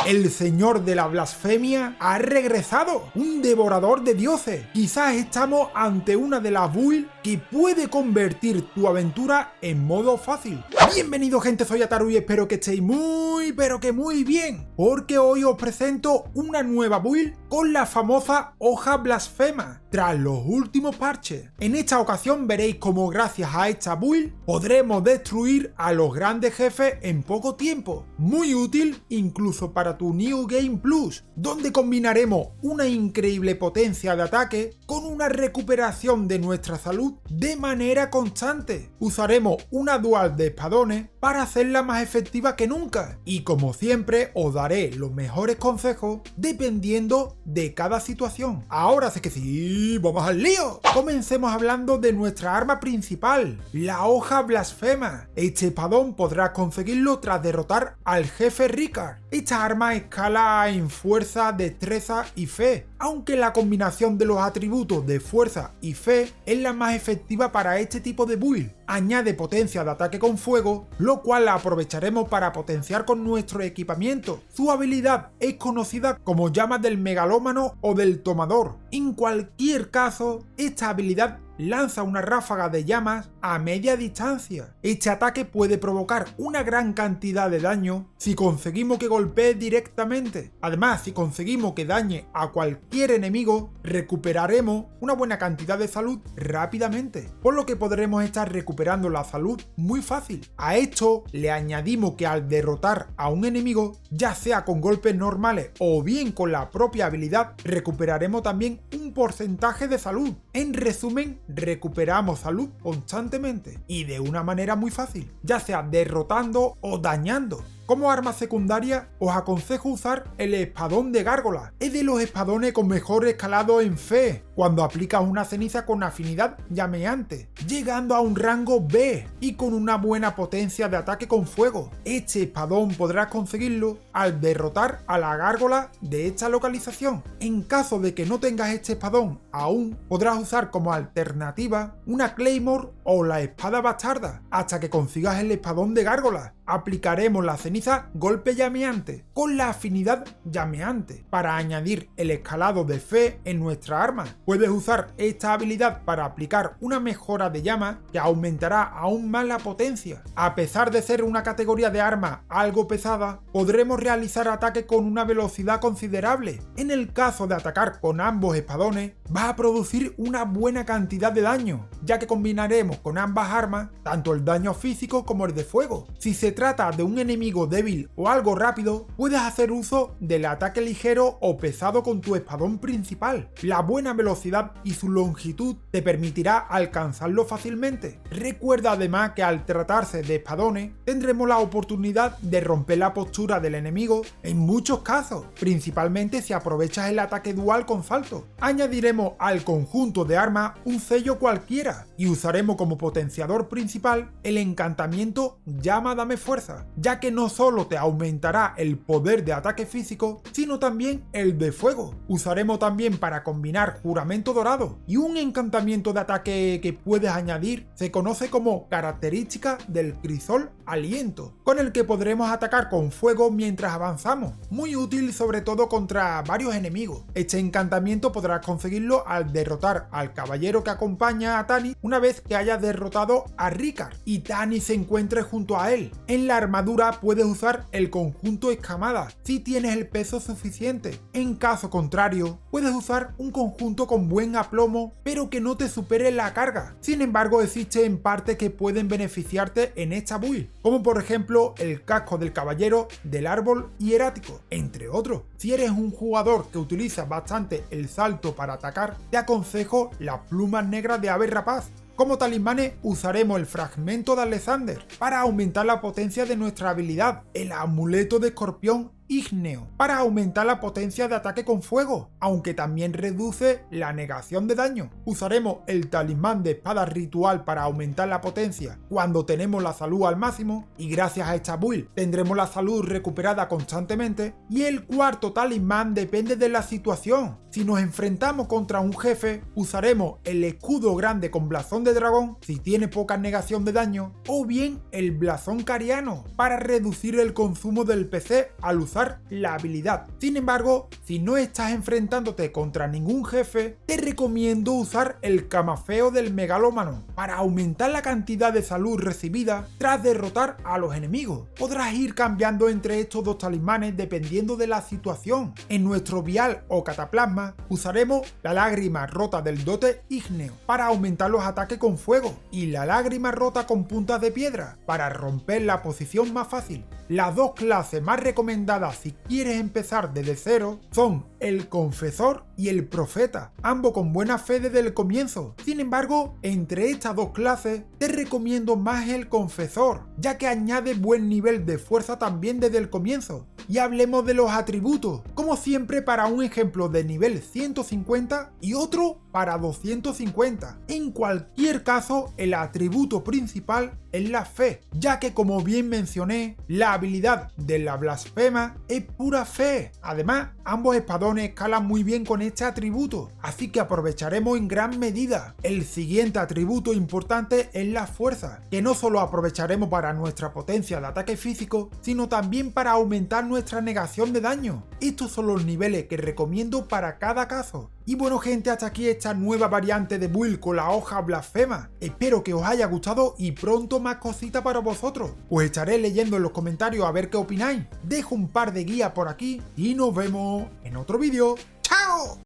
El señor de la blasfemia ha regresado, un devorador de dioses. Quizás estamos ante una de las builds que puede convertir tu aventura en modo fácil. Bienvenido gente, soy Ataru y espero que estéis muy bien, porque hoy os presento una nueva build con la famosa hoja blasfema, tras los últimos parches. En esta ocasión veréis cómo gracias a esta build podremos destruir a los grandes jefes en poco tiempo. Muy útil incluso para tu New Game Plus, donde combinaremos una increíble potencia de ataque con una recuperación de nuestra salud de manera constante. Usaremos una dual de espadones para hacerla más efectiva que nunca, y como siempre os daré los mejores consejos dependiendo de cada situación. Ahora sí que sí, vamos al lío. Comencemos hablando de nuestra arma principal, la hoja blasfema. Este espadón podrás conseguirlo tras derrotar al jefe Ricard. Esta arma escala en fuerza, destreza y fe, aunque la combinación de los atributos de fuerza y fe es la más efectiva para este tipo de build. Añade potencia de ataque con fuego, lo cual la aprovecharemos para potenciar con nuestro equipamiento. Su habilidad es conocida como llamas del megalómano o del tomador. En cualquier caso, esta habilidad lanza una ráfaga de llamas a media distancia. Este ataque puede provocar una gran cantidad de daño si conseguimos que golpee directamente. Además, si conseguimos que dañe a cualquier enemigo, recuperaremos una buena cantidad de salud rápidamente, por lo que podremos estar recuperando la salud muy fácil. A esto le añadimos que al derrotar a un enemigo, ya sea con golpes normales o bien con la propia habilidad, recuperaremos también un porcentaje de salud. En resumen, recuperamos salud constantemente y de una manera muy fácil, ya sea derrotando o dañando. Como arma secundaria os aconsejo usar el espadón de gárgola. Es de los espadones con mejor escalado en fe, cuando aplicas una ceniza con afinidad llameante, llegando a un rango B y con una buena potencia de ataque con fuego. Este espadón podrás conseguirlo al derrotar a la gárgola de esta localización. En caso de que no tengas este espadón aún, podrás usar como alternativa una Claymore o la espada bastarda hasta que consigas el espadón de gárgola. Aplicaremos la ceniza golpe llameante con la afinidad llameante para añadir el escalado de fe en nuestra arma. Puedes usar esta habilidad para aplicar una mejora de llama que aumentará aún más la potencia. A pesar de ser una categoría de arma algo pesada, podremos realizar ataques con una velocidad considerable. En el caso de atacar con ambos espadones, va a producir una buena cantidad de daño, ya que combinaremos con ambas armas tanto el daño físico como el de fuego. Si se trata de un enemigo débil o algo rápido, puedes hacer uso del ataque ligero o pesado con tu espadón principal. La buena velocidad y su longitud te permitirá alcanzarlo fácilmente. Recuerda además que al tratarse de espadones, tendremos la oportunidad de romper la postura del enemigo en muchos casos, principalmente si aprovechas el ataque dual con salto. Añadiremos al conjunto de armas un sello cualquiera y usaremos como potenciador principal el encantamiento Llama Dame Fuerza, ya que no solo te aumentará el poder de ataque físico, sino también el de fuego. Usaremos también para combinar Juramento Dorado, y un encantamiento de ataque que puedes añadir se conoce como característica del Crisol Aliento, con el que podremos atacar con fuego mientras avanzamos. Muy útil sobre todo contra varios enemigos. Este encantamiento podrás conseguirlo al derrotar al caballero que acompaña a Tani una vez que haya derrotado a Ricard y Tani se encuentre junto a él. En la armadura puedes usar el conjunto escamada si tienes el peso suficiente. En caso contrario, puedes usar un conjunto con buen aplomo pero que no te supere la carga. Sin embargo, existen partes que pueden beneficiarte en esta build, como por ejemplo el casco del caballero del árbol hierático, entre otros. Si eres un jugador que utiliza bastante el salto para atacar, te aconsejo las plumas negras de ave rapaz. Como talismanes usaremos el fragmento de Alexander para aumentar la potencia de nuestra habilidad, el amuleto de escorpión ígneo para aumentar la potencia de ataque con fuego, aunque también reduce la negación de daño. Usaremos el talismán de espada ritual para aumentar la potencia cuando tenemos la salud al máximo, y gracias a esta build tendremos la salud recuperada constantemente. Y el cuarto talismán depende de la situación. Si nos enfrentamos contra un jefe, usaremos el escudo grande con blasón de dragón si tiene poca negación de daño, o bien el blasón cariano para reducir el consumo del PC al usar usar la habilidad. Sin embargo, si no estás enfrentándote contra ningún jefe, te recomiendo usar el camafeo del megalómano para aumentar la cantidad de salud recibida tras derrotar a los enemigos. Podrás ir cambiando entre estos dos talismanes dependiendo de la situación. En nuestro vial o cataplasma usaremos la lágrima rota del dote ígneo para aumentar los ataques con fuego y la lágrima rota con puntas de piedra para romper la posición más fácil. Las dos clases más recomendadas si quieres empezar desde cero son el confesor y el profeta, ambos con buena fe desde el comienzo. Sin embargo, entre estas dos clases te recomiendo más el confesor, ya que añade buen nivel de fuerza también desde el comienzo. Y hablemos de los atributos, como siempre para un ejemplo de nivel 150 y otro para 250. En cualquier caso, el atributo principal es la fe, ya que como bien mencioné, la habilidad de la blasfema es pura fe. Además, ambos espadones escalan muy bien con este atributo, así que aprovecharemos en gran medida. El siguiente atributo importante es la fuerza, que no solo aprovecharemos para nuestra potencia de ataque físico, sino también para aumentar nuestra negación de daño. Estos son los niveles que recomiendo para cada caso. Y bueno gente, hasta aquí esta nueva variante de build con la hoja blasfema. Espero que os haya gustado y pronto más cositas para vosotros. Os estaré leyendo en los comentarios a ver qué opináis. Dejo un par de guías por aquí y nos vemos en otro vídeo. ¡Chao!